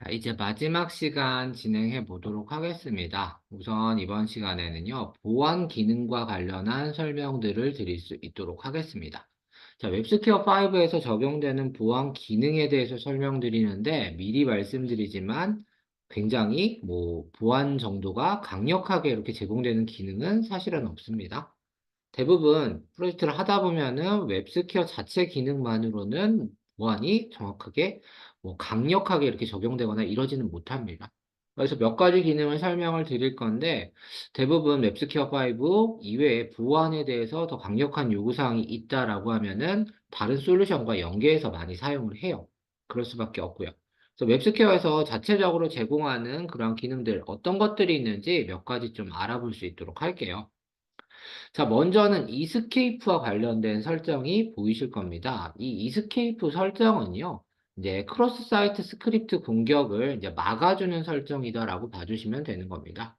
자, 이제 마지막 시간 진행해 보도록 하겠습니다. 우선 이번 시간에는요, 보안 기능과 관련한 설명들을 드릴 수 있도록 하겠습니다. 자, 웹스퀘어 5에서 적용되는 보안 기능에 대해서 설명드리는데, 미리 말씀드리지만, 굉장히 보안 정도가 강력하게 이렇게 제공되는 기능은 사실은 없습니다. 대부분 프로젝트를 하다 보면은 웹스퀘어 자체 기능만으로는 보안이 정확하게 강력하게 이렇게 적용되거나 이러지는 못합니다. 그래서 몇 가지 기능을 설명을 드릴 건데 대부분 웹스퀘어 5 이외에 보안에 대해서 더 강력한 요구사항이 있다라고 하면은 다른 솔루션과 연계해서 많이 사용을 해요. 그럴 수밖에 없고요. 그래서 웹스퀘어에서 자체적으로 제공하는 그런 기능들 어떤 것들이 있는지 몇 가지 좀 알아볼 수 있도록 할게요. 자, 먼저는 이스케이프와 관련된 설정이 보이실 겁니다. 이 이스케이프 설정은요, 이제 크로스 사이트 스크립트 공격을 이제 막아주는 설정이다라고 봐주시면 되는 겁니다.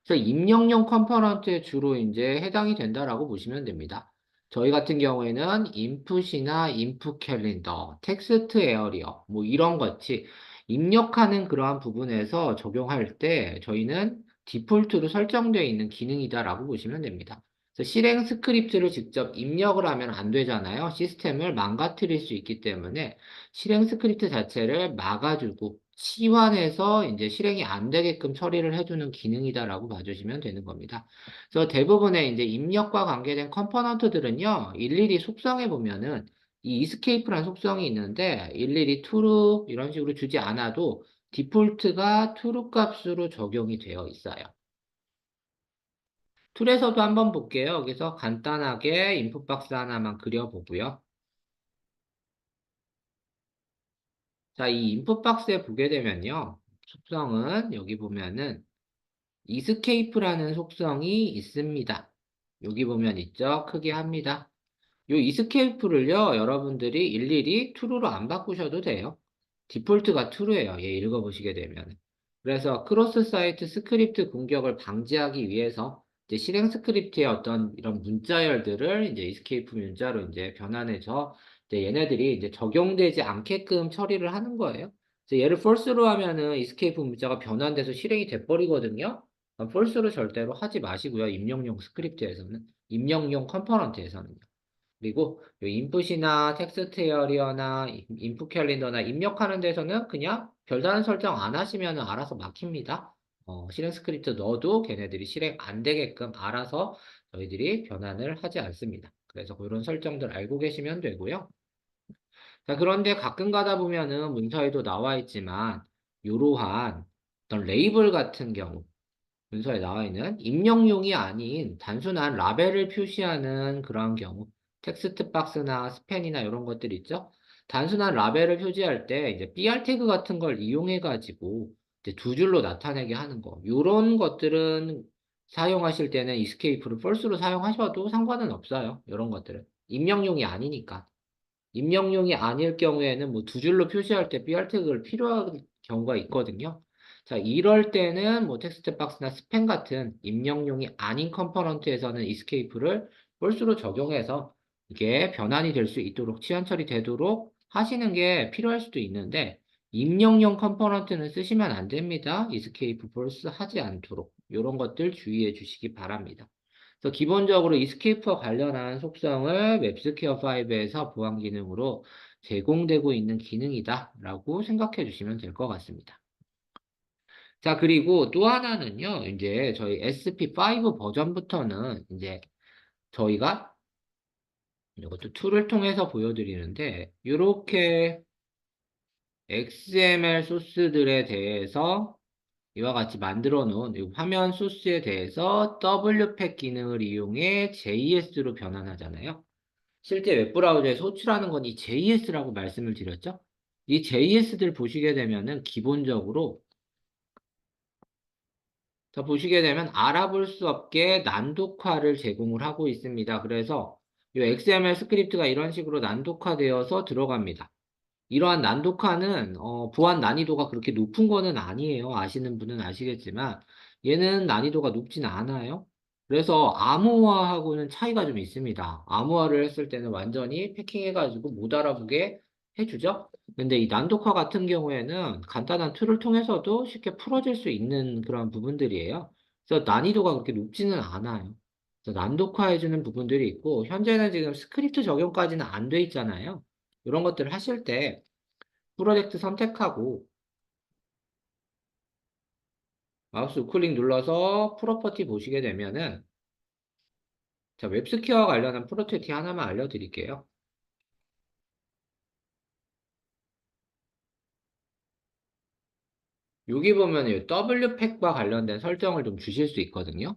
그래서 입력용 컴포넌트에 주로 이제 해당이 된다라고 보시면 됩니다. 저희 같은 경우에는 인풋이나 인풋 캘린더, 텍스트 에어리어, 이런 것이 입력하는 그러한 부분에서 적용할 때 저희는 디폴트로 설정되어 있는 기능이다라고 보시면 됩니다. 그래서 실행 스크립트를 직접 입력을 하면 안 되잖아요. 시스템을 망가뜨릴 수 있기 때문에 실행 스크립트 자체를 막아주고 치환해서 이제 실행이 안 되게끔 처리를 해주는 기능이다라고 봐주시면 되는 겁니다. 그래서 대부분의 이제 입력과 관계된 컴포넌트들은요, 일일이 속성해 보면은 이 이스케이프라는 속성이 있는데 일일이 true 이런 식으로 주지 않아도 디폴트가 true 값으로 적용이 되어 있어요. 툴에서도 한번 볼게요. 여기서 간단하게 인풋 박스 하나만 그려보고요. 자, 이 인풋 박스에 보게 되면요. 속성은 여기 보면은 이스케이프라는 속성이 있습니다. 여기 보면 있죠? 크게 합니다. 요 이스케이프를요, 여러분들이 일일이 true로 안 바꾸셔도 돼요. 디폴트가 true예요. 얘 읽어보시게 되면. 그래서 크로스 사이트 스크립트 공격을 방지하기 위해서 이제 실행 스크립트의 어떤 이런 문자열들을 이제 이스케이프 문자로 이제 변환해서 이제 얘네들이 이제 적용되지 않게끔 처리를 하는 거예요. 그래서 얘를 false로 하면은 이스케이프 문자가 변환돼서 실행이 돼버리거든요. false로 절대로 하지 마시고요. 입력용 스크립트에서는, 입력용 컴포넌트에서는요. 그리고 요 인풋이나 텍스트 에어리어나 인풋 캘린더나 입력하는 데서는 그냥 별다른 설정 안 하시면 알아서 막힙니다. 실행 스크립트 넣어도 걔네들이 실행 안 되게끔 알아서 저희들이 변환을 하지 않습니다. 그래서 그런 설정들 알고 계시면 되고요. 자, 그런데 가끔 가다 보면은 문서에도 나와 있지만 이러한 어떤 레이블 같은 경우 문서에 나와 있는 입력용이 아닌 단순한 라벨을 표시하는 그런 경우, 텍스트 박스나 스펜이나 이런 것들 있죠? 단순한 라벨을 표시할 때 이제 BR 태그 같은 걸 이용해가지고 이제 두 줄로 나타내게 하는 거. 이런 것들은 사용하실 때는 이스케이프를 false로 사용하셔도 상관은 없어요. 이런 것들은. 입력용이 아니니까. 입력용이 아닐 경우에는 두 줄로 표시할 때 BR 태그를 필요한 경우가 있거든요. 자, 이럴 때는 텍스트 박스나 스팸 같은 입력용이 아닌 컴포넌트에서는 이스케이프를 홀수로 적용해서 이게 변환이 될 수 있도록 치환 처리되도록 하시는 게 필요할 수도 있는데 입력용 컴포넌트는 쓰시면 안 됩니다. 이스케이프 폴스 하지 않도록 이런 것들 주의해 주시기 바랍니다. 그래서 기본적으로 이스케이프와 관련한 속성을 웹스퀘어 5에서 보안 기능으로 제공되고 있는 기능이다라고 생각해 주시면 될 것 같습니다. 자, 그리고 또 하나는요, 이제 저희 SP5 버전부터는 이제 저희가 이것도 툴을 통해서 보여드리는데, 이렇게 XML 소스들에 대해서 이와 같이 만들어 놓은 이 화면 소스에 대해서 WPEG 기능을 이용해 JS로 변환하잖아요. 실제 웹브라우저에서 호출하는 건 이 JS라고 말씀을 드렸죠. 이 JS들 보시게 되면은 기본적으로 자, 보시게 되면 알아볼 수 없게 난독화를 제공을 하고 있습니다. 그래서 이 XML 스크립트가 이런 식으로 난독화되어서 들어갑니다. 이러한 난독화는 보안 난이도가 그렇게 높은 거는 아니에요. 아시는 분은 아시겠지만 얘는 난이도가 높진 않아요. 그래서 암호화하고는 차이가 좀 있습니다. 암호화를 했을 때는 완전히 패킹해가지고 못 알아보게 해주죠. 근데 이 난독화 같은 경우에는 간단한 툴을 통해서도 쉽게 풀어질 수 있는 그런 부분들이에요. 그래서 난이도가 그렇게 높지는 않아요. 그래서 난독화해주는 부분들이 있고, 현재는 지금 스크립트 적용까지는 안 돼 있잖아요. 이런 것들을 하실 때 프로젝트 선택하고 마우스 우클릭 눌러서 프로퍼티 보시게 되면은, 자, 웹스퀘어 관련한 프로per티 하나만 알려드릴게요. 여기 보면 이 W팩과 관련된 설정을 좀 주실 수 있거든요.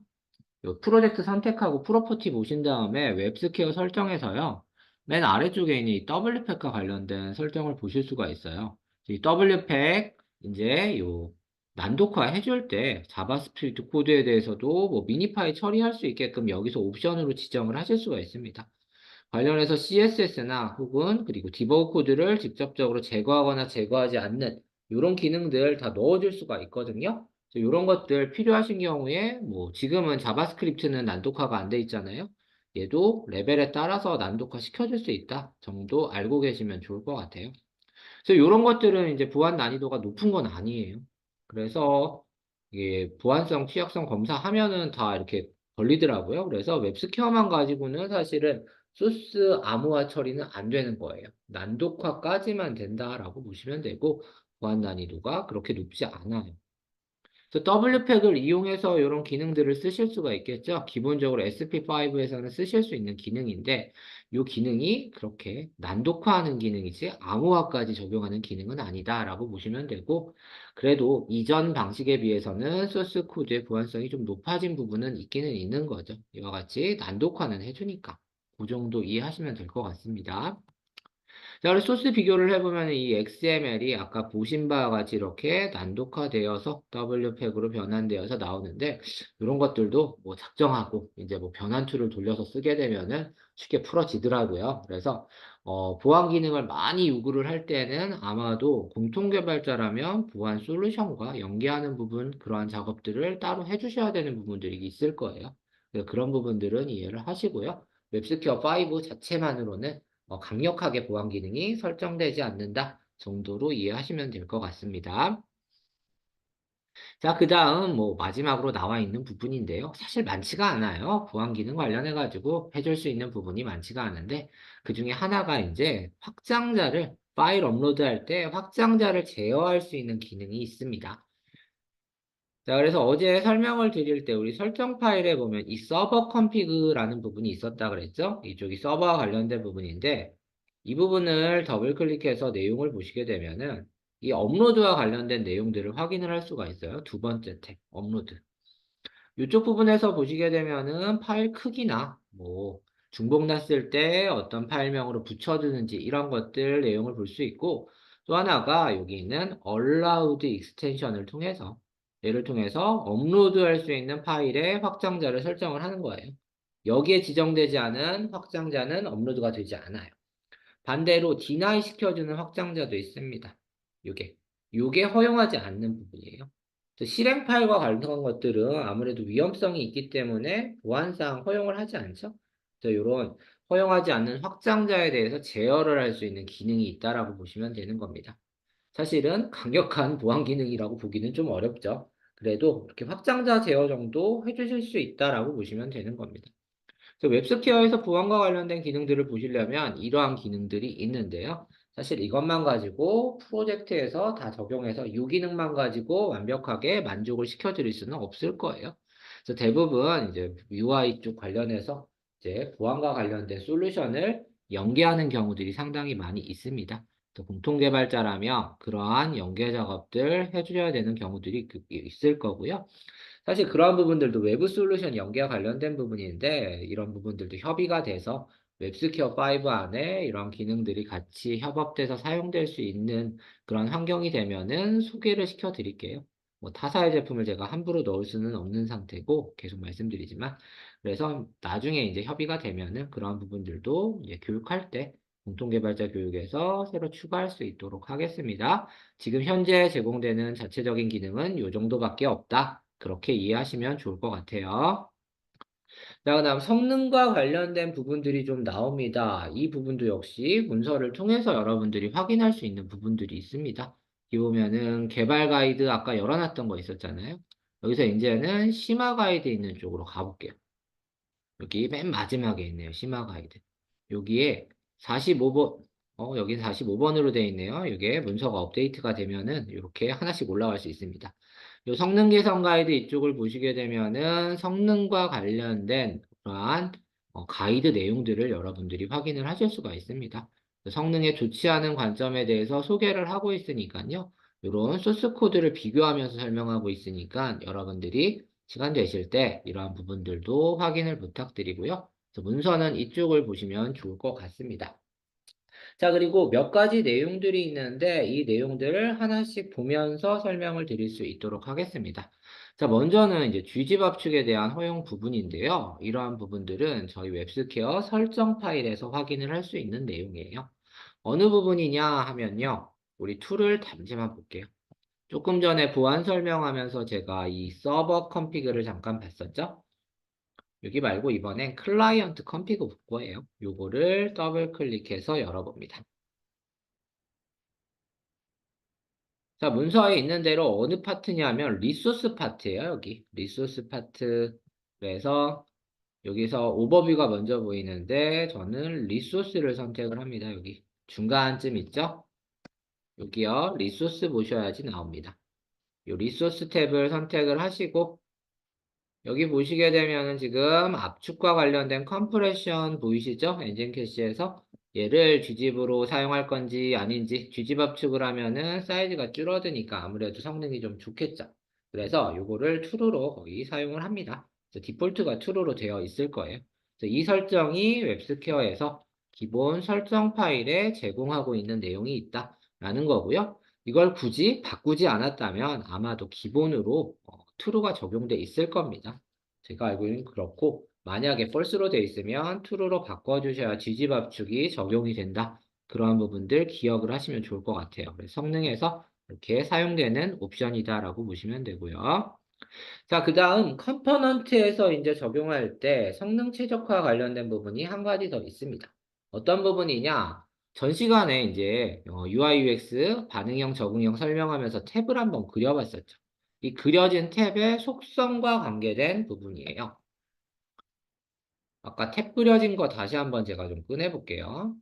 요 프로젝트 선택하고 프로퍼티 보신 다음에 웹스퀘어 설정에서요. 맨 아래쪽에 있는 이 W팩과 관련된 설정을 보실 수가 있어요. 이 W팩 이제 요 난독화 해줄 때 자바스크립트 코드에 대해서도 뭐 미니파이 처리할 수 있게끔 여기서 옵션으로 지정을 하실 수가 있습니다. 관련해서 CSS나 혹은 그리고 디버그 코드를 직접적으로 제거하거나 제거하지 않는 이런 기능들 다 넣어줄 수가 있거든요. 이런 것들 필요하신 경우에 뭐 지금은 자바스크립트는 난독화가 안 돼 있잖아요. 얘도 레벨에 따라서 난독화 시켜줄 수 있다 정도 알고 계시면 좋을 것 같아요. 그래서 이런 것들은 이제 보안 난이도가 높은 건 아니에요. 그래서 이게 보안성, 취약성 검사하면은 다 이렇게 걸리더라고요. 그래서 웹스퀘어만 가지고는 사실은 소스 암호화 처리는 안 되는 거예요. 난독화까지만 된다라고 보시면 되고 보안 난이도가 그렇게 높지 않아요. 그래서 W팩을 이용해서 이런 기능들을 쓰실 수가 있겠죠. 기본적으로 SP5에서는 쓰실 수 있는 기능인데, 이 기능이 그렇게 난독화하는 기능이지 암호화까지 적용하는 기능은 아니다라고 보시면 되고, 그래도 이전 방식에 비해서는 소스 코드의 보안성이 좀 높아진 부분은 있기는 있는 거죠. 이와 같이 난독화는 해주니까. 그 정도 이해하시면 될 것 같습니다. 자, 우리 소스 비교를 해보면 이 XML이 아까 보신 바와 같이 이렇게 난독화되어서 W팩으로 변환되어서 나오는데, 이런 것들도 뭐 작정하고 이제 뭐 변환 툴을 돌려서 쓰게 되면은 쉽게 풀어지더라고요. 그래서, 보안 기능을 많이 요구를 할 때는 아마도 공통 개발자라면 보안 솔루션과 연계하는 부분, 그러한 작업들을 따로 해주셔야 되는 부분들이 있을 거예요. 그래서 그런 부분들은 이해를 하시고요. 웹스퀘어 5 자체만으로는 강력하게 보안 기능이 설정되지 않는다 정도로 이해하시면 될 것 같습니다. 자, 그 다음 뭐 마지막으로 나와 있는 부분인데요. 사실 많지가 않아요. 보안 기능 관련해가지고 해줄 수 있는 부분이 많지가 않은데 그 중에 하나가 이제 확장자를 파일 업로드할 때 확장자를 제어할 수 있는 기능이 있습니다. 자, 그래서 어제 설명을 드릴 때 우리 설정 파일에 보면 이 서버 컨피그라는 부분이 있었다 그랬죠? 이쪽이 서버와 관련된 부분인데 이 부분을 더블 클릭해서 내용을 보시게 되면은 이 업로드와 관련된 내용들을 확인을 할 수가 있어요. 두 번째 탭, 업로드. 이쪽 부분에서 보시게 되면은 파일 크기나 뭐 중복 났을 때 어떤 파일명으로 붙여두는지 이런 것들 내용을 볼 수 있고 또 하나가 여기 있는 allowed extension을 통해서 얘를 통해서 업로드할 수 있는 파일의 확장자를 설정을 하는 거예요. 여기에 지정되지 않은 확장자는 업로드가 되지 않아요. 반대로 deny 시켜주는 확장자도 있습니다. 요게 허용하지 않는 부분이에요. 실행 파일과 관련한 것들은 아무래도 위험성이 있기 때문에 보안상 허용을 하지 않죠. 그래서 이런 허용하지 않는 확장자에 대해서 제어를 할 수 있는 기능이 있다라고 보시면 되는 겁니다. 사실은 강력한 보안 기능이라고 보기는 좀 어렵죠. 그래도 이렇게 확장자 제어 정도 해주실 수 있다라고 보시면 되는 겁니다. 그래서 웹스퀘어에서 보안과 관련된 기능들을 보시려면 이러한 기능들이 있는데요. 사실 이것만 가지고 프로젝트에서 다 적용해서 이 기능만 가지고 완벽하게 만족을 시켜드릴 수는 없을 거예요. 그래서 대부분 이제 UI 쪽 관련해서 이제 보안과 관련된 솔루션을 연계하는 경우들이 상당히 많이 있습니다. 또 공통 개발자라면 그러한 연계 작업들 해주셔야 되는 경우들이 있을 거고요. 사실 그러한 부분들도 외부 솔루션 연계와 관련된 부분인데 이런 부분들도 협의가 돼서 웹스퀘어 5 안에 이런 기능들이 같이 협업돼서 사용될 수 있는 그런 환경이 되면은 소개를 시켜 드릴게요. 뭐 타사의 제품을 제가 함부로 넣을 수는 없는 상태고 계속 말씀드리지만 그래서 나중에 이제 협의가 되면은 그러한 부분들도 이제 교육할 때 공통개발자 교육에서 새로 추가할 수 있도록 하겠습니다. 지금 현재 제공되는 자체적인 기능은 이 정도밖에 없다. 그렇게 이해하시면 좋을 것 같아요. 자, 그다음 성능과 관련된 부분들이 좀 나옵니다. 이 부분도 역시 문서를 통해서 여러분들이 확인할 수 있는 부분들이 있습니다. 여기 보면은 개발 가이드 아까 열어놨던 거 있었잖아요. 여기서 이제는 심화 가이드 있는 쪽으로 가볼게요. 여기 맨 마지막에 있네요. 심화 가이드. 여기에 45번, 여기 45번으로 되어 있네요. 이게 문서가 업데이트가 되면은 이렇게 하나씩 올라갈 수 있습니다. 요 성능 개선 가이드 이쪽을 보시게 되면은 성능과 관련된 그러한 가이드 내용들을 여러분들이 확인을 하실 수가 있습니다. 성능에 좋지 않은 관점에 대해서 소개를 하고 있으니까요. 이런 소스 코드를 비교하면서 설명하고 있으니까 여러분들이 시간 되실 때 이러한 부분들도 확인을 부탁드리고요. 그래서 문서는 이쪽을 보시면 좋을 것 같습니다. 자, 그리고 몇 가지 내용들이 있는데 이 내용들을 하나씩 보면서 설명을 드릴 수 있도록 하겠습니다. 자, 먼저는 이제 쥐집 압축에 대한 허용 부분인데요. 이러한 부분들은 저희 웹스퀘어 설정 파일에서 확인을 할 수 있는 내용이에요. 어느 부분이냐 하면요. 우리 툴을 잠시만 볼게요. 조금 전에 보안 설명하면서 제가 이 서버 컨피그를 잠깐 봤었죠? 여기 말고 이번엔 클라이언트 컨피그 볼 거예요. 요거를 더블 클릭해서 열어봅니다. 자, 문서에 있는 대로 어느 파트냐면 리소스 파트예요, 여기. 리소스 파트. 그래서 여기서 오버뷰가 먼저 보이는데 저는 리소스를 선택을 합니다, 여기. 중간쯤 있죠? 여기요. 리소스 보셔야지 나옵니다. 요 리소스 탭을 선택을 하시고 여기 보시게 되면은 지금 압축과 관련된 컴프레션 보이시죠? 엔진 캐시에서 얘를 쥐집으로 사용할 건지 아닌지 쥐집 압축을 하면은 사이즈가 줄어드니까 아무래도 성능이 좀 좋겠죠. 그래서 요거를 true로 거의 사용을 합니다. 디폴트가 true로 되어 있을 거예요. 이 설정이 웹스퀘어에서 기본 설정 파일에 제공하고 있는 내용이 있다라는 거고요. 이걸 굳이 바꾸지 않았다면 아마도 기본으로 true가 적용돼 있을 겁니다. 제가 알기로는 그렇고 만약에 false로 돼 있으면 true로 바꿔주셔야 뒤집 압축이 적용이 된다. 그러한 부분들 기억을 하시면 좋을 것 같아요. 그래서 성능에서 이렇게 사용되는 옵션이다라고 보시면 되고요. 자, 그 다음 컴포넌트에서 이제 적용할 때 성능 최적화 관련된 부분이 한 가지 더 있습니다. 어떤 부분이냐? 전 시간에 이제 UI UX 반응형 적응형 설명하면서 탭을 한번 그려봤었죠. 이 그려진 탭의 속성과 관계된 부분이에요. 아까 탭 그려진 거 다시 한번 제가 좀 꺼내볼게요.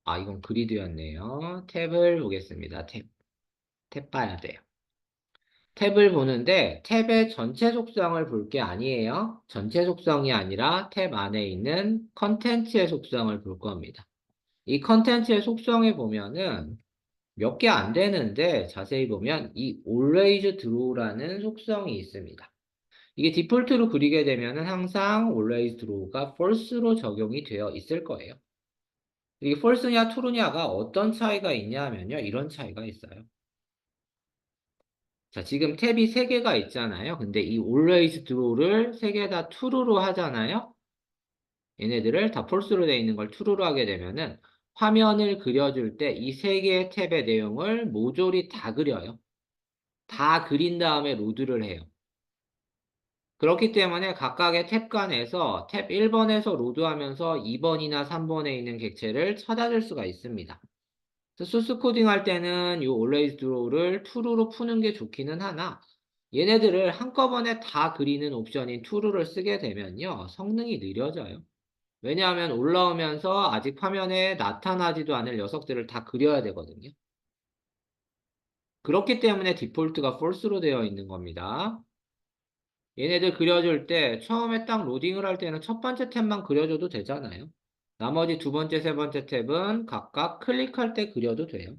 아, 이건 그리드였네요. 탭을 보겠습니다. 탭 봐야 돼요. 탭을 보는데 탭의 전체 속성을 볼 게 아니에요. 전체 속성이 아니라 탭 안에 있는 컨텐츠의 속성을 볼 겁니다. 이 컨텐츠의 속성에 보면은 몇 개 안 되는데 자세히 보면 이 always draw라는 속성이 있습니다. 이게 디폴트로 그리게 되면은 항상 always draw가 false로 적용이 되어 있을 거예요. 이게 false냐 true냐가 어떤 차이가 있냐면요. 이런 차이가 있어요. 자, 지금 탭이 3개가 있잖아요. 근데 이 always draw를 3개 다 true로 하잖아요. 얘네들을 다 false로 되어 있는 걸 true로 하게 되면은 화면을 그려줄 때 이 3개의 탭의 내용을 모조리 다 그려요. 다 그린 다음에 로드를 해요. 그렇기 때문에 각각의 탭 간에서 탭 1번에서 로드하면서 2번이나 3번에 있는 객체를 찾아줄 수가 있습니다. 소스 코딩 할 때는 이 always draw를 true로 푸는 게 좋기는 하나 얘네들을 한꺼번에 다 그리는 옵션인 true를 쓰게 되면요 성능이 느려져요. 왜냐하면 올라오면서 아직 화면에 나타나지도 않을 녀석들을 다 그려야 되거든요. 그렇기 때문에 디폴트가 false로 되어 있는 겁니다. 얘네들 그려줄 때 처음에 딱 로딩을 할 때는 첫 번째 탭만 그려줘도 되잖아요. 나머지 두 번째, 세 번째 탭은 각각 클릭할 때 그려도 돼요.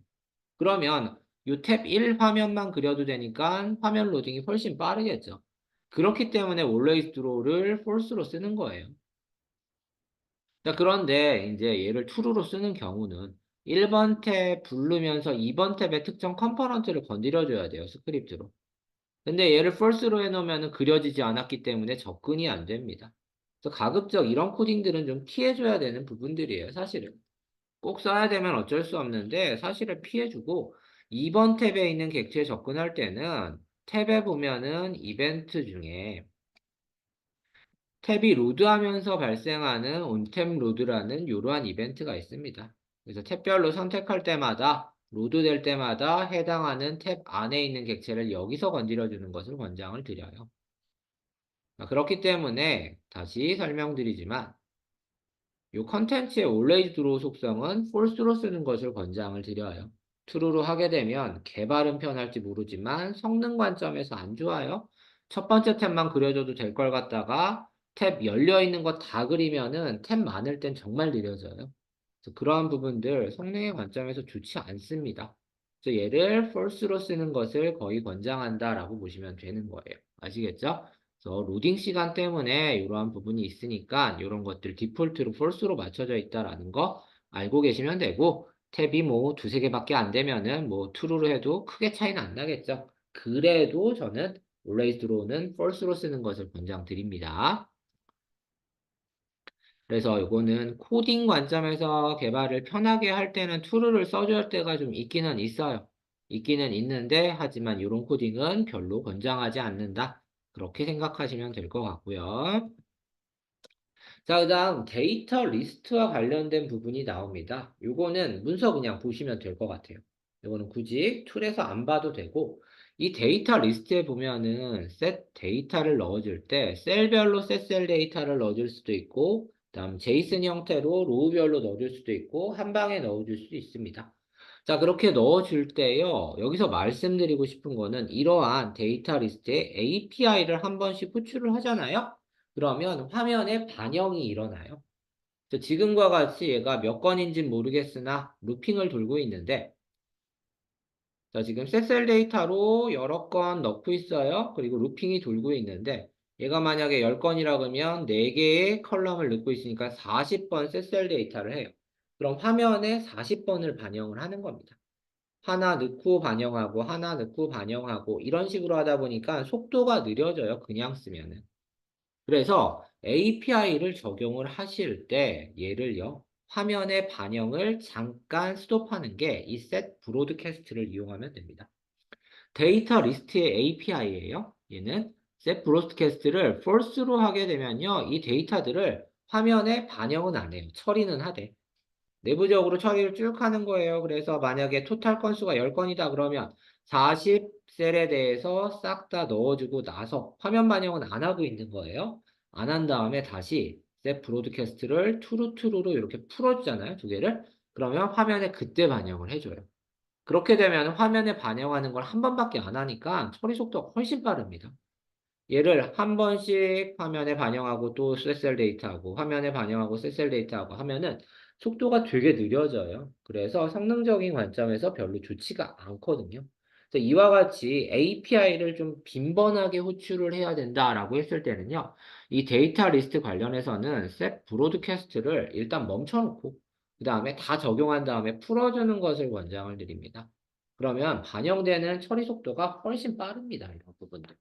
그러면 이 탭 1 화면만 그려도 되니까 화면 로딩이 훨씬 빠르겠죠. 그렇기 때문에 always draw를 false로 쓰는 거예요. 자, 그런데 이제 얘를 true로 쓰는 경우는 1번 탭 부르면서 2번 탭의 특정 컴포넌트를 건드려줘야 돼요, 스크립트로. 근데 얘를 false로 해놓으면 그려지지 않았기 때문에 접근이 안 됩니다. 그래서 가급적 이런 코딩들은 좀 피해줘야 되는 부분들이에요, 사실은. 꼭 써야 되면 어쩔 수 없는데 사실은 피해주고 2번 탭에 있는 객체에 접근할 때는 탭에 보면은 이벤트 중에 탭이 로드하면서 발생하는 온탭 로드라는 이러한 이벤트가 있습니다. 그래서 탭별로 선택할 때마다 로드될 때마다 해당하는 탭 안에 있는 객체를 여기서 건드려주는 것을 권장을 드려요. 그렇기 때문에 다시 설명드리지만 이 컨텐츠의 always true 속성은 false로 쓰는 것을 권장을 드려요. true로 하게 되면 개발은 편할지 모르지만 성능 관점에서 안 좋아요. 첫 번째 탭만 그려줘도 될 걸 갖다가 탭 열려있는 거 다 그리면은 탭 많을 땐 정말 느려져요. 그래서 그러한 부분들 성능의 관점에서 좋지 않습니다. 그래서 얘를 false로 쓰는 것을 거의 권장한다라고 보시면 되는 거예요. 아시겠죠? 그래서 로딩 시간 때문에 이러한 부분이 있으니까 이런 것들 디폴트로 false로 맞춰져 있다라는 거 알고 계시면 되고 탭이 뭐 두세 개밖에 안 되면은 뭐 true로 해도 크게 차이는 안 나겠죠. 그래도 저는 always true는 false로 쓰는 것을 권장드립니다. 그래서 이거는 코딩 관점에서 개발을 편하게 할 때는 true를 써줘야 할 때가 좀 있기는 있어요. 있기는 있는데 하지만 이런 코딩은 별로 권장하지 않는다. 그렇게 생각하시면 될 것 같고요. 자, 그다음 데이터 리스트와 관련된 부분이 나옵니다. 요거는 문서 그냥 보시면 될 것 같아요. 요거는 굳이 툴에서 안 봐도 되고 이 데이터 리스트에 보면은 셋 데이터를 넣어줄 때 셀별로 셋셀 데이터를 넣어줄 수도 있고 그다음 제이슨 형태로 로우별로 넣어줄 수도 있고 한 방에 넣어줄 수도 있습니다. 자, 그렇게 넣어줄 때요. 여기서 말씀드리고 싶은 거는 이러한 데이터 리스트에 API를 한 번씩 호출을 하잖아요. 그러면 화면에 반영이 일어나요. 지금과 같이 얘가 몇 건인지는 모르겠으나 루핑을 돌고 있는데 자, 지금 셋셀 데이터로 여러 건 넣고 있어요. 그리고 루핑이 돌고 있는데 얘가 만약에 10건이라 그러면 4개의 컬럼을 넣고 있으니까 40번 셋셀 데이터를 해요. 그럼 화면에 40번을 반영을 하는 겁니다. 하나 넣고 반영하고 하나 넣고 반영하고 이런 식으로 하다 보니까 속도가 느려져요. 그냥 쓰면은. 그래서 API를 적용을 하실 때 얘를요. 화면의 반영을 잠깐 스톱하는 게 이 set broadcast를 이용하면 됩니다. 데이터 리스트의 API예요. 얘는 set broadcast를 false로 하게 되면요. 이 데이터들을 화면에 반영은 안 해요. 처리는 하되. 내부적으로 처리를 쭉 하는 거예요. 그래서 만약에 토탈 건수가 10건이다 그러면 40셀에 대해서 싹 다 넣어주고 나서 화면 반영은 안 하고 있는 거예요. 안 한 다음에 다시 셋 브로드캐스트를 투루투루로 이렇게 풀어주잖아요. 두 개를. 그러면 화면에 그때 반영을 해줘요. 그렇게 되면 화면에 반영하는 걸 한 번밖에 안 하니까 처리 속도가 훨씬 빠릅니다. 얘를 한 번씩 화면에 반영하고 또 셋셀 데이터하고 화면에 반영하고 셋셀 데이터하고 하면은 속도가 되게 느려져요. 그래서 성능적인 관점에서 별로 좋지가 않거든요. 그래서 이와 같이 API를 좀 빈번하게 호출을 해야 된다라고 했을 때는요. 이 데이터 리스트 관련해서는 셋 브로드캐스트를 일단 멈춰놓고 그 다음에 다 적용한 다음에 풀어주는 것을 권장을 드립니다. 그러면 반영되는 처리 속도가 훨씬 빠릅니다. 이런 부분들.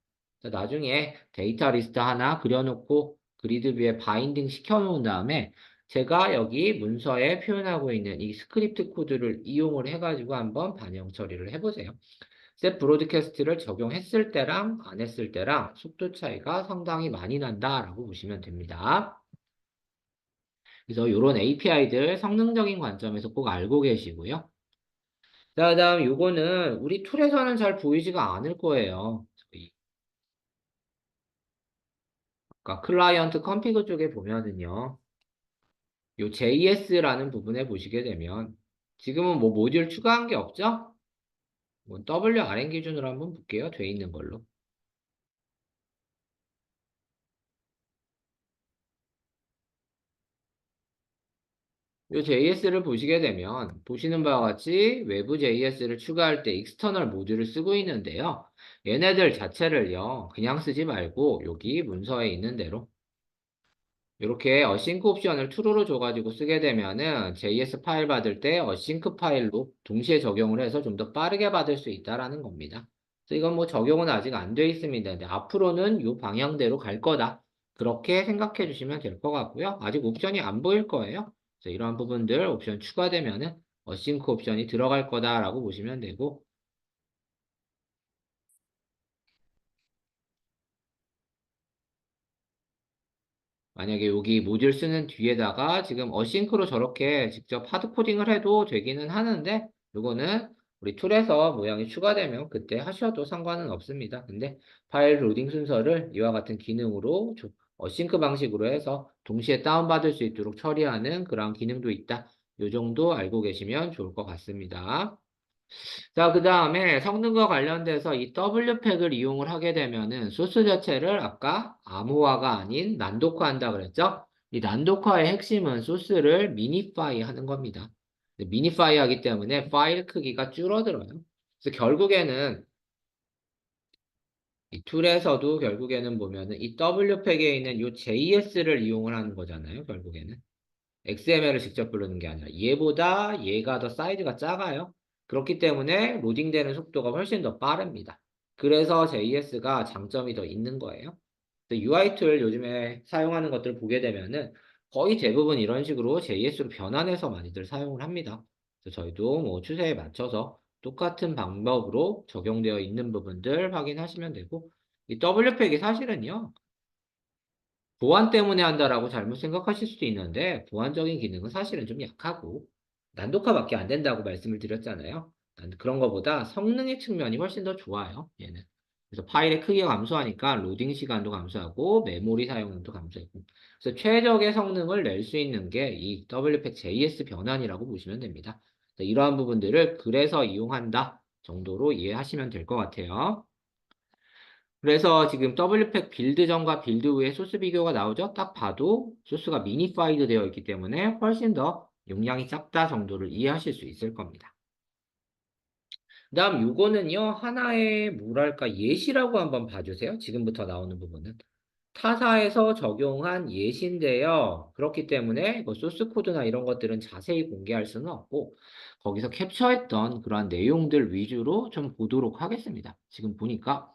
나중에 데이터 리스트 하나 그려놓고 그리드 뷰에 바인딩 시켜놓은 다음에 제가 여기 문서에 표현하고 있는 이 스크립트 코드를 이용을 해가지고 한번 반영 처리를 해보세요. 셋 브로드캐스트를 적용했을 때랑 안 했을 때랑 속도 차이가 상당히 많이 난다라고 보시면 됩니다. 그래서 이런 API들 성능적인 관점에서 꼭 알고 계시고요. 자, 그다음 요거는 우리 툴에서는 잘 보이지가 않을 거예요. 그러니까 클라이언트 컴피그 쪽에 보면은요. 요 JS라는 부분에 보시게 되면 지금은 뭐 모듈 추가한 게 없죠? 뭐 WRN 기준으로 한번 볼게요. 돼 있는 걸로. 요 JS를 보시게 되면 보시는 바와 같이 외부 JS를 추가할 때 익스터널 모듈을 쓰고 있는데요. 얘네들 자체를요. 그냥 쓰지 말고 여기 문서에 있는 대로 이렇게 어싱크 옵션을 true로 줘가지고 쓰게 되면은 JS 파일 받을 때 어싱크 파일로 동시에 적용을 해서 좀 더 빠르게 받을 수 있다라는 겁니다. 그래서 이건 뭐 적용은 아직 안 돼 있습니다. 근데 앞으로는 이 방향대로 갈 거다. 그렇게 생각해 주시면 될 것 같고요. 아직 옵션이 안 보일 거예요. 그래서 이러한 부분들 옵션 추가되면은 어싱크 옵션이 들어갈 거다라고 보시면 되고 만약에 여기 모듈 쓰는 뒤에다가 지금 어싱크로 저렇게 직접 하드 코딩을 해도 되기는 하는데, 요거는 우리 툴에서 모양이 추가되면 그때 하셔도 상관은 없습니다. 근데 파일 로딩 순서를 이와 같은 기능으로 어싱크 방식으로 해서 동시에 다운받을 수 있도록 처리하는 그런 기능도 있다. 요 정도 알고 계시면 좋을 것 같습니다. 자, 그 다음에 성능과 관련돼서 이 W팩을 이용을 하게 되면은 소스 자체를 아까 암호화가 아닌 난독화한다 그랬죠? 이 난독화의 핵심은 소스를 미니파이 하는 겁니다. 미니파이 하기 때문에 파일 크기가 줄어들어요. 그래서 결국에는 이 툴에서도 결국에는 보면은 이 W팩에 있는 이 JS를 이용을 하는 거잖아요, 결국에는. XML을 직접 부르는 게 아니라 얘보다 얘가 더 사이즈가 작아요. 그렇기 때문에 로딩되는 속도가 훨씬 더 빠릅니다. 그래서 JS가 장점이 더 있는 거예요. UI 툴 요즘에 사용하는 것들을 보게 되면은 거의 대부분 이런 식으로 JS로 변환해서 많이들 사용을 합니다. 그래서 저희도 뭐 추세에 맞춰서 똑같은 방법으로 적용되어 있는 부분들 확인하시면 되고, 이 W팩이 사실은요, 보안 때문에 한다라고 잘못 생각하실 수도 있는데, 보안적인 기능은 사실은 좀 약하고 난독화밖에 안 된다고 말씀을 드렸잖아요. 그런 거보다 성능의 측면이 훨씬 더 좋아요, 얘는. 그래서 파일의 크기가 감소하니까 로딩 시간도 감소하고 메모리 사용량도 감소하고, 그래서 최적의 성능을 낼 수 있는 게 이 WPAC JS 변환이라고 보시면 됩니다. 이러한 부분들을 그래서 이용한다 정도로 이해하시면 될 것 같아요. 그래서 지금 W팩 빌드 전과 빌드 후에 소스 비교가 나오죠? 딱 봐도 소스가 미니파이드 되어 있기 때문에 훨씬 더 용량이 작다 정도를 이해하실 수 있을 겁니다. 그 다음 요거는요, 하나의 뭐랄까 예시라고 한번 봐주세요. 지금부터 나오는 부분은. 타사에서 적용한 예시인데요. 그렇기 때문에 뭐 소스 코드나 이런 것들은 자세히 공개할 수는 없고, 거기서 캡처했던 그러한 내용들 위주로 좀 보도록 하겠습니다. 지금 보니까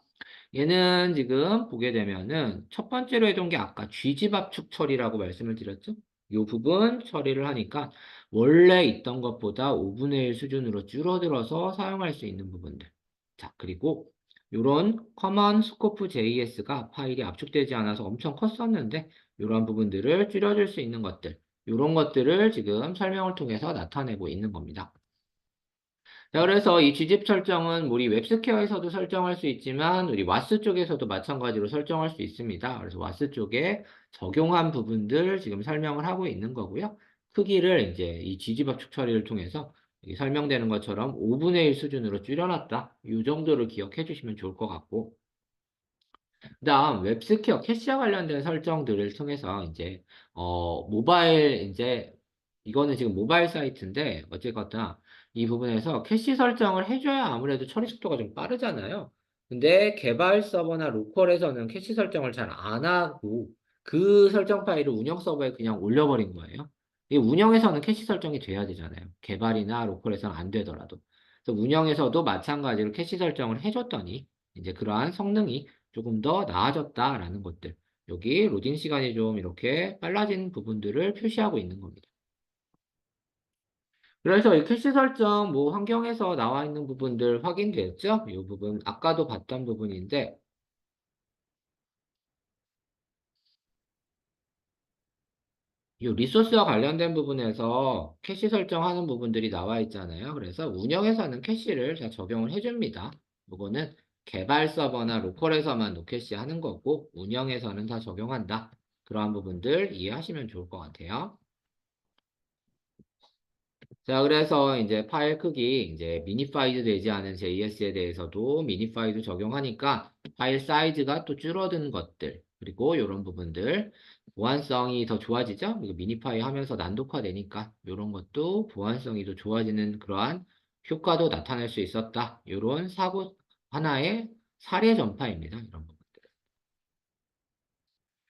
얘는 지금 보게 되면은 첫 번째로 해둔 게 아까 쥐집 압축 처리라고 말씀을 드렸죠? 이 부분 처리를 하니까 원래 있던 것보다 5분의 1 수준으로 줄어들어서 사용할 수 있는 부분들. 자, 그리고 요런 커먼 스코프 JS가 파일이 압축되지 않아서 엄청 컸었는데 이런 부분들을 줄여줄 수 있는 것들, 이런 것들을 지금 설명을 통해서 나타내고 있는 겁니다. 자, 그래서 이 쥐집 설정은 우리 웹스퀘어에서도 설정할 수 있지만 우리 와스 쪽에서도 마찬가지로 설정할 수 있습니다. 그래서 와스 쪽에 적용한 부분들 지금 설명을 하고 있는 거고요. 크기를 이제 이 쥐집 압축 처리를 통해서 여기 설명되는 것처럼 5분의 1 수준으로 줄여놨다. 이 정도를 기억해 주시면 좋을 것 같고, 그다음 웹스퀘어 캐시와 관련된 설정들을 통해서 이제 모바일 이제 이거는 지금 모바일 사이트인데 어쨌거나 이 부분에서 캐시 설정을 해줘야 아무래도 처리 속도가 좀 빠르잖아요. 근데 개발 서버나 로컬에서는 캐시 설정을 잘 안 하고 그 설정 파일을 운영 서버에 그냥 올려버린 거예요. 이 운영에서는 캐시 설정이 돼야 되잖아요. 개발이나 로컬에서는 안 되더라도. 그래서 운영에서도 마찬가지로 캐시 설정을 해줬더니 이제 그러한 성능이 조금 더 나아졌다라는 것들. 여기 로딩 시간이 좀 이렇게 빨라진 부분들을 표시하고 있는 겁니다. 그래서 이 캐시 설정 뭐 환경에서 나와 있는 부분들 확인됐죠? 이 부분 아까도 봤던 부분인데 이 리소스와 관련된 부분에서 캐시 설정하는 부분들이 나와 있잖아요. 그래서 운영에서는 캐시를 다 적용을 해줍니다. 이거는 개발 서버나 로컬에서만 노캐시 하는 거고 운영에서는 다 적용한다. 그러한 부분들 이해하시면 좋을 것 같아요. 자, 그래서 이제 파일 크기, 이제 미니파이드 되지 않은 JS에 대해서도 미니파이드 적용하니까 파일 사이즈가 또 줄어드는 것들, 그리고 이런 부분들, 보안성이 더 좋아지죠? 이거 미니파이 하면서 난독화되니까 이런 것도 보안성이 더 좋아지는 그러한 효과도 나타낼 수 있었다. 이런 사고 하나의 사례 전파입니다. 이런 부분들.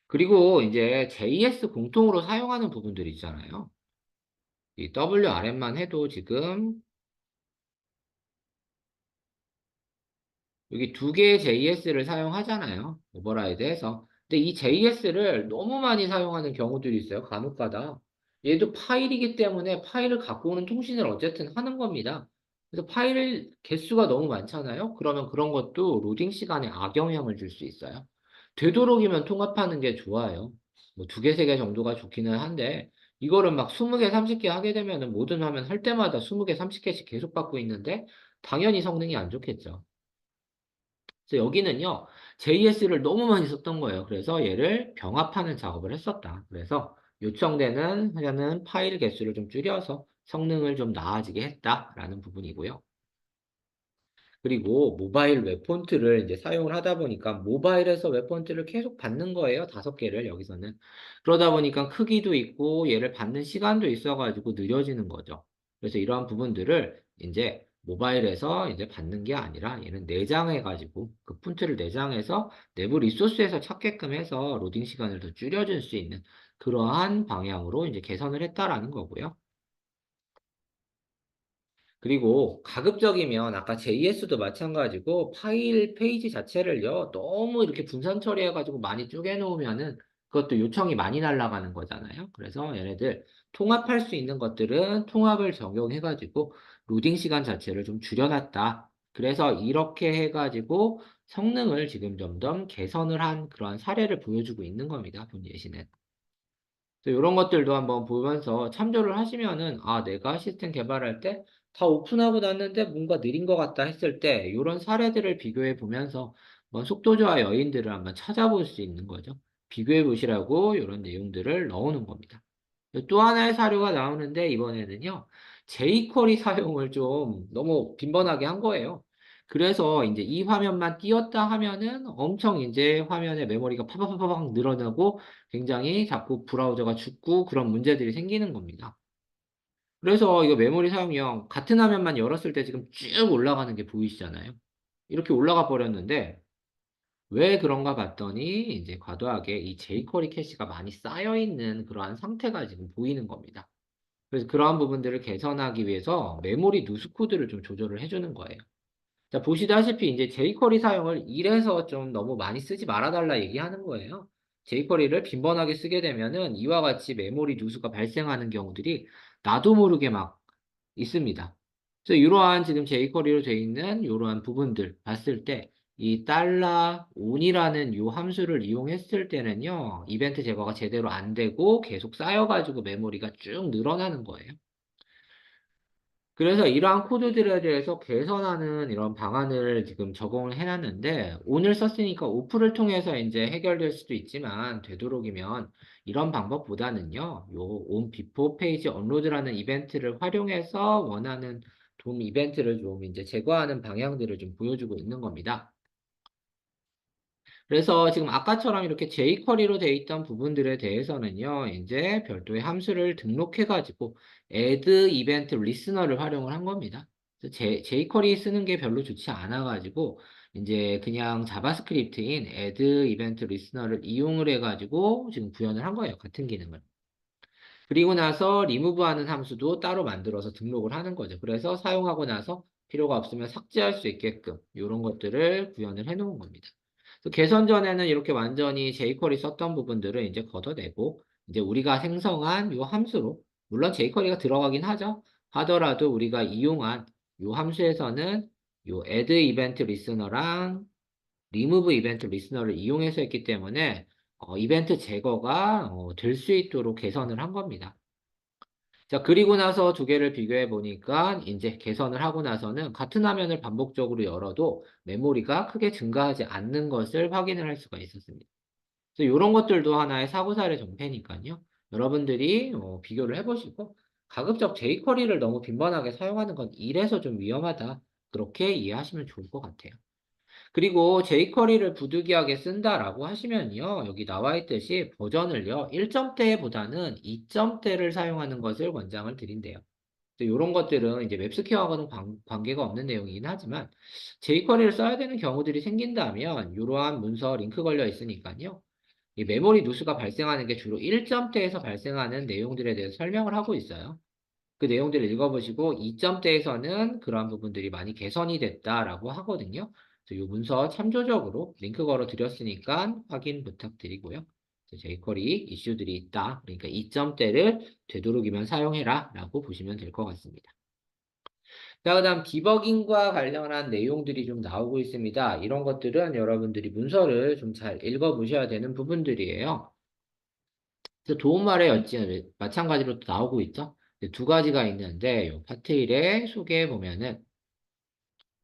그리고 이제 JS 공통으로 사용하는 부분들이 있잖아요. 이 WRM만 해도 지금 여기 두 개의 JS를 사용하잖아요. 오버라이드해서. 근데 이 JS를 너무 많이 사용하는 경우들이 있어요. 간혹가다. 얘도 파일이기 때문에 파일을 갖고 오는 통신을 어쨌든 하는 겁니다. 그래서 파일 개수가 너무 많잖아요. 그러면 그런 것도 로딩 시간에 악영향을 줄 수 있어요. 되도록이면 통합하는 게 좋아요. 뭐 2개, 3개 정도가 좋기는 한데, 이거를 막 20개, 30개 하게 되면은 모든 화면 할 때마다 20개, 30개씩 계속 받고 있는데, 당연히 성능이 안 좋겠죠. 그래서 여기는요, JS를 너무 많이 썼던 거예요. 그래서 얘를 병합하는 작업을 했었다. 그래서 요청되는 하려는 파일 개수를 좀 줄여서 성능을 좀 나아지게 했다라는 부분이고요. 그리고 모바일 웹폰트를 이제 사용을 하다 보니까 모바일에서 웹폰트를 계속 받는 거예요. 5개를 여기서는. 그러다 보니까 크기도 있고 얘를 받는 시간도 있어가지고 느려지는 거죠. 그래서 이러한 부분들을 이제 모바일에서 이제 받는 게 아니라 얘는 내장해가지고 그 폰트를 내장해서 내부 리소스에서 찾게끔 해서 로딩 시간을 더 줄여줄 수 있는 그러한 방향으로 이제 개선을 했다라는 거고요. 그리고 가급적이면 아까 JS도 마찬가지고 파일 페이지 자체를요, 너무 이렇게 분산 처리해가지고 많이 쪼개놓으면은 그것도 요청이 많이 날아가는 거잖아요. 그래서 얘네들 통합할 수 있는 것들은 통합을 적용해가지고 로딩 시간 자체를 좀 줄여놨다. 그래서 이렇게 해가지고 성능을 지금 점점 개선을 한 그런 사례를 보여주고 있는 겁니다. 본 예시는. 이런 것들도 한번 보면서 참조를 하시면은, 아, 내가 시스템 개발할 때 다 오픈하고 났는데 뭔가 느린 것 같다 했을 때, 이런 사례들을 비교해 보면서 한번 속도조화 요인들을 한번 찾아볼 수 있는 거죠. 비교해 보시라고 이런 내용들을 넣어놓은 겁니다. 또 하나의 사료가 나오는데, 이번에는요, jQuery 사용을 좀 너무 빈번하게 한 거예요. 그래서 이제 이 화면만 띄었다 하면은 엄청 이제 화면의 메모리가 파박파박 늘어나고 굉장히 자꾸 브라우저가 죽고 그런 문제들이 생기는 겁니다. 그래서 이거 메모리 사용량 같은 화면만 열었을 때 지금 쭉 올라가는 게 보이시잖아요. 이렇게 올라가 버렸는데 왜 그런가 봤더니 이제 과도하게 이 jQuery 캐시가 많이 쌓여 있는 그러한 상태가 지금 보이는 겁니다. 그래서 그러한 부분들을 개선하기 위해서 메모리 누수 코드를 좀 조절을 해주는 거예요. 자, 보시다시피 이제 jQuery 사용을 이래서 좀 너무 많이 쓰지 말아달라 얘기하는 거예요. jQuery를 빈번하게 쓰게 되면은 이와 같이 메모리 누수가 발생하는 경우들이 나도 모르게 막 있습니다. 그래서 이러한 지금 jQuery로 되어 있는 이러한 부분들 봤을 때 이 $on이라는 이 함수를 이용했을 때는요, 이벤트 제거가 제대로 안 되고 계속 쌓여가지고 메모리가 쭉 늘어나는 거예요. 그래서 이러한 코드들에 대해서 개선하는 이런 방안을 지금 적용을 해놨는데, 오늘 썼으니까 오프를 통해서 이제 해결될 수도 있지만, 되도록이면 이런 방법보다는요, 요 on before 페이지 업로드라는 이벤트를 활용해서 원하는 도움 이벤트를 좀 이제 제거하는 방향들을 좀 보여주고 있는 겁니다. 그래서 지금 아까처럼 이렇게 jQuery로 되어 있던 부분들에 대해서는요, 이제 별도의 함수를 등록해가지고 add event listener를 활용을 한 겁니다. 그래서 jQuery 쓰는 게 별로 좋지 않아가지고, 이제 그냥 자바스크립트인 add event listener를 이용을 해가지고 지금 구현을 한 거예요. 같은 기능을. 그리고 나서 remove하는 함수도 따로 만들어서 등록을 하는 거죠. 그래서 사용하고 나서 필요가 없으면 삭제할 수 있게끔 이런 것들을 구현을 해 놓은 겁니다. 그래서 개선 전에는 이렇게 완전히 jQuery 썼던 부분들을 이제 걷어내고 이제 우리가 생성한 이 함수로 물론 jQuery가 들어가긴 하죠. 하더라도 우리가 이용한 이 함수에서는 이 add event listener랑 remove event listener를 이용해서 했기 때문에 이벤트 제거가 될 수 있도록 개선을 한 겁니다. 자, 그리고 나서 2개를 비교해 보니까 이제 개선을 하고 나서는 같은 화면을 반복적으로 열어도 메모리가 크게 증가하지 않는 것을 확인을 할 수가 있었습니다. 그래서 이런 것들도 하나의 사고사례 정패니까요. 여러분들이 비교를 해보시고 가급적 jQuery를 너무 빈번하게 사용하는 건 이래서 좀 위험하다. 그렇게 이해하시면 좋을 것 같아요. 그리고 jQuery를 부득이하게 쓴다라고 하시면요. 여기 나와 있듯이 버전을요. 1점대보다는 2점대를 사용하는 것을 권장을 드린대요. 이런 것들은 이제 웹스퀘어하고는 관계가 없는 내용이긴 하지만 jQuery를 써야 되는 경우들이 생긴다면 이러한 문서 링크 걸려 있으니까요. 이 메모리 누수가 발생하는 게 주로 1점대에서 발생하는 내용들에 대해서 설명을 하고 있어요. 그 내용들을 읽어보시고 2점대에서는 그러한 부분들이 많이 개선이 됐다라고 하거든요. 그래서 이 문서 참조적으로 링크 걸어 드렸으니까 확인 부탁드리고요. jQuery 이슈들이 있다. 그러니까 2점대를 되도록이면 사용해라 라고 보시면 될 것 같습니다. 자, 그다음 디버깅과 관련한 내용들이 좀 나오고 있습니다. 이런 것들은 여러분들이 문서를 좀 잘 읽어보셔야 되는 부분들이에요. 그래서 도움말의 여지 마찬가지로 또 나오고 있죠. 이제 두 가지가 있는데 요 파트 1에 소개해 보면은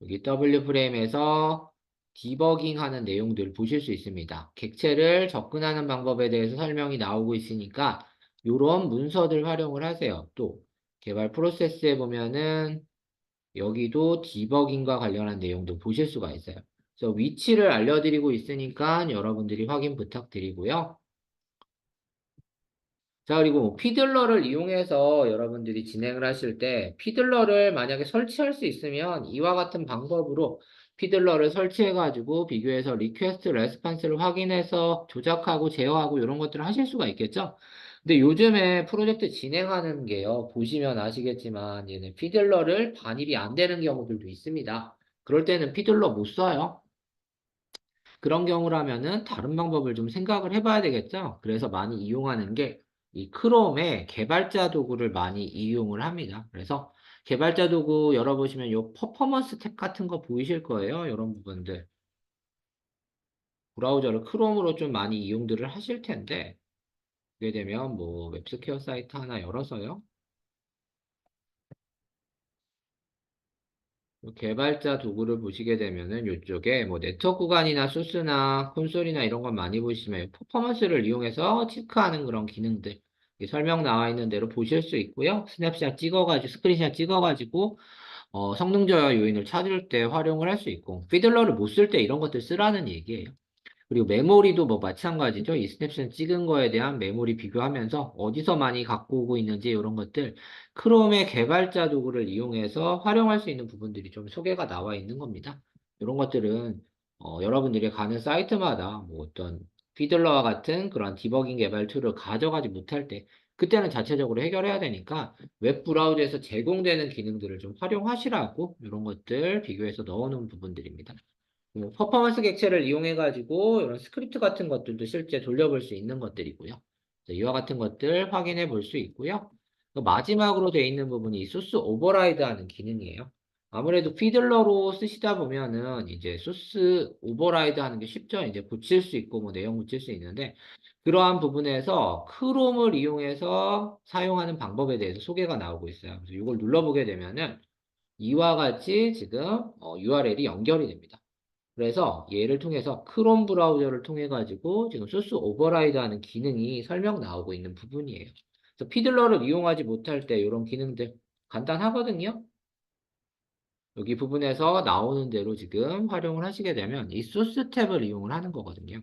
여기 W 프레임에서 디버깅 하는 내용들을 보실 수 있습니다. 객체를 접근하는 방법에 대해서 설명이 나오고 있으니까 이런 문서들 활용을 하세요. 또 개발 프로세스에 보면은 여기도 디버깅과 관련한 내용도 보실 수가 있어요. 그래서 위치를 알려드리고 있으니까 여러분들이 확인 부탁드리고요. 자, 그리고 뭐 피들러를 이용해서 여러분들이 진행을 하실 때 피들러를 만약에 설치할 수 있으면 이와 같은 방법으로 피들러를 설치해가지고 비교해서 리퀘스트 레스판스를 확인해서 조작하고 제어하고 이런 것들을 하실 수가 있겠죠? 근데 요즘에 프로젝트 진행하는 게요. 보시면 아시겠지만 얘는 피들러를 반입이 안 되는 경우들도 있습니다. 그럴 때는 피들러 못 써요. 그런 경우라면은 다른 방법을 좀 생각을 해봐야 되겠죠? 그래서 많이 이용하는 게 이 크롬의 개발자 도구를 많이 이용을 합니다. 그래서 개발자 도구 열어보시면 요 퍼포먼스 탭 같은 거 보이실 거예요. 이런 부분들. 브라우저를 크롬으로 좀 많이 이용들을 하실 텐데, 그게 되면 뭐 웹스퀘어 사이트 하나 열어서요. 개발자 도구를 보시게 되면은 이쪽에 뭐 네트워크 구간이나 소스나 콘솔이나 이런 건 많이 보시면 퍼포먼스를 이용해서 체크하는 그런 기능들 설명 나와 있는 대로 보실 수 있고요. 스냅샷 찍어가지고 스크린샷 찍어가지고 성능 저하 요인을 찾을 때 활용을 할 수 있고 피들러를 못 쓸 때 이런 것들 쓰라는 얘기예요. 그리고 메모리도 뭐 마찬가지죠. 이 스냅샷 찍은 거에 대한 메모리 비교하면서 어디서 많이 갖고 오고 있는지 이런 것들 크롬의 개발자 도구를 이용해서 활용할 수 있는 부분들이 좀 소개가 나와 있는 겁니다. 이런 것들은 여러분들이 가는 사이트마다 뭐 어떤 피들러와 같은 그런 디버깅 개발 툴을 가져가지 못할 때 그때는 자체적으로 해결해야 되니까 웹 브라우저에서 제공되는 기능들을 좀 활용하시라고 이런 것들 비교해서 넣어놓은 부분들입니다. 뭐 퍼포먼스 객체를 이용해가지고 이런 스크립트 같은 것들도 실제 돌려볼 수 있는 것들이고요. 그래서 이와 같은 것들 확인해 볼 수 있고요. 또 마지막으로 되어 있는 부분이 이 소스 오버라이드 하는 기능이에요. 아무래도 피들러로 쓰시다 보면은 이제 소스 오버라이드 하는 게 쉽죠. 이제 고칠 수 있고 뭐 내용 고칠 수 있는데 그러한 부분에서 크롬을 이용해서 사용하는 방법에 대해서 소개가 나오고 있어요. 그래서 이걸 눌러보게 되면은 이와 같이 지금 URL이 연결이 됩니다. 그래서 얘를 통해서 크롬 브라우저를 통해 가지고 지금 소스 오버라이드 하는 기능이 설명 나오고 있는 부분이에요. 그래서 피들러를 이용하지 못할 때 이런 기능들 간단하거든요. 여기 부분에서 나오는 대로 지금 활용을 하시게 되면 이 소스 탭을 이용을 하는 거거든요.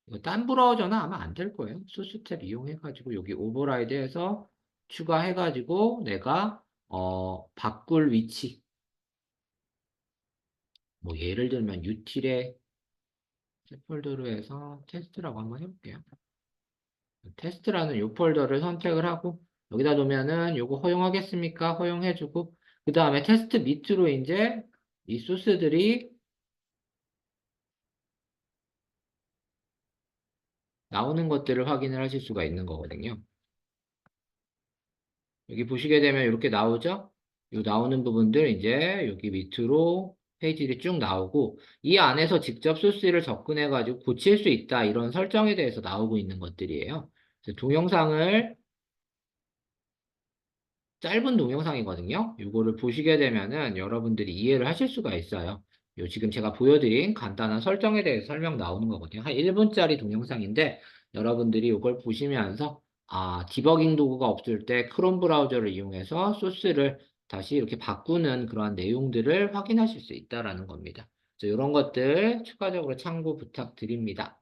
이거 딴 브라우저는 아마 안 될 거예요. 소스 탭 이용해 가지고 여기 오버라이드해서 추가해 가지고 내가 바꿀 위치 뭐 예를 들면 util에 폴더로 해서 테스트라고 한번 해볼게요. 테스트라는 이 폴더를 선택을 하고 여기다 놓으면은 요거 허용하겠습니까? 허용해주고 그 다음에 테스트 밑으로 이제 이 소스들이 나오는 것들을 확인을 하실 수가 있는 거거든요. 여기 보시게 되면 이렇게 나오죠? 요 나오는 부분들 이제 여기 밑으로 페이지들이 쭉 나오고 이 안에서 직접 소스를 접근해 가지고 고칠 수 있다 이런 설정에 대해서 나오고 있는 것들이에요. 그래서 동영상을 짧은 동영상이거든요. 이거를 보시게 되면은 여러분들이 이해를 하실 수가 있어요. 요 지금 제가 보여드린 간단한 설정에 대해서 설명 나오는 거거든요. 한 1분짜리 동영상인데 여러분들이 이걸 보시면서 디버깅 도구가 없을 때 크롬 브라우저를 이용해서 소스를 다시 이렇게 바꾸는 그러한 내용들을 확인하실 수 있다라는 겁니다. 그래서 이런 것들 추가적으로 참고 부탁드립니다.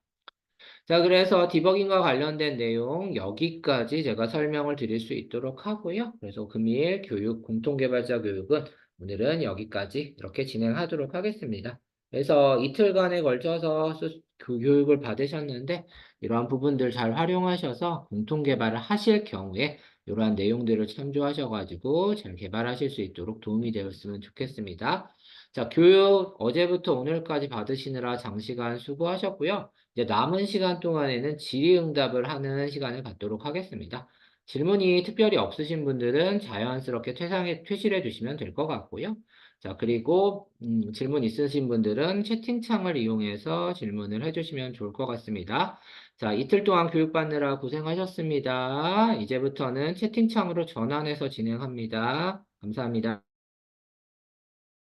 자, 그래서 디버깅과 관련된 내용 여기까지 제가 설명을 드릴 수 있도록 하고요. 그래서 금일 교육, 공통개발자 교육은 오늘은 여기까지 이렇게 진행하도록 하겠습니다. 그래서 이틀간에 걸쳐서 그 교육을 받으셨는데 이러한 부분들 잘 활용하셔서 공통개발을 하실 경우에 이러한 내용들을 참조하셔가지고 잘 개발하실 수 있도록 도움이 되었으면 좋겠습니다. 자, 교육 어제부터 오늘까지 받으시느라 장시간 수고하셨고요. 이제 남은 시간 동안에는 질의응답을 하는 시간을 갖도록 하겠습니다. 질문이 특별히 없으신 분들은 자연스럽게 퇴실해 주시면 될 것 같고요. 자, 그리고 질문 있으신 분들은 채팅창을 이용해서 질문을 해주시면 좋을 것 같습니다. 자, 이틀 동안 교육받느라 고생하셨습니다. 이제부터는 채팅창으로 전환해서 진행합니다. 감사합니다.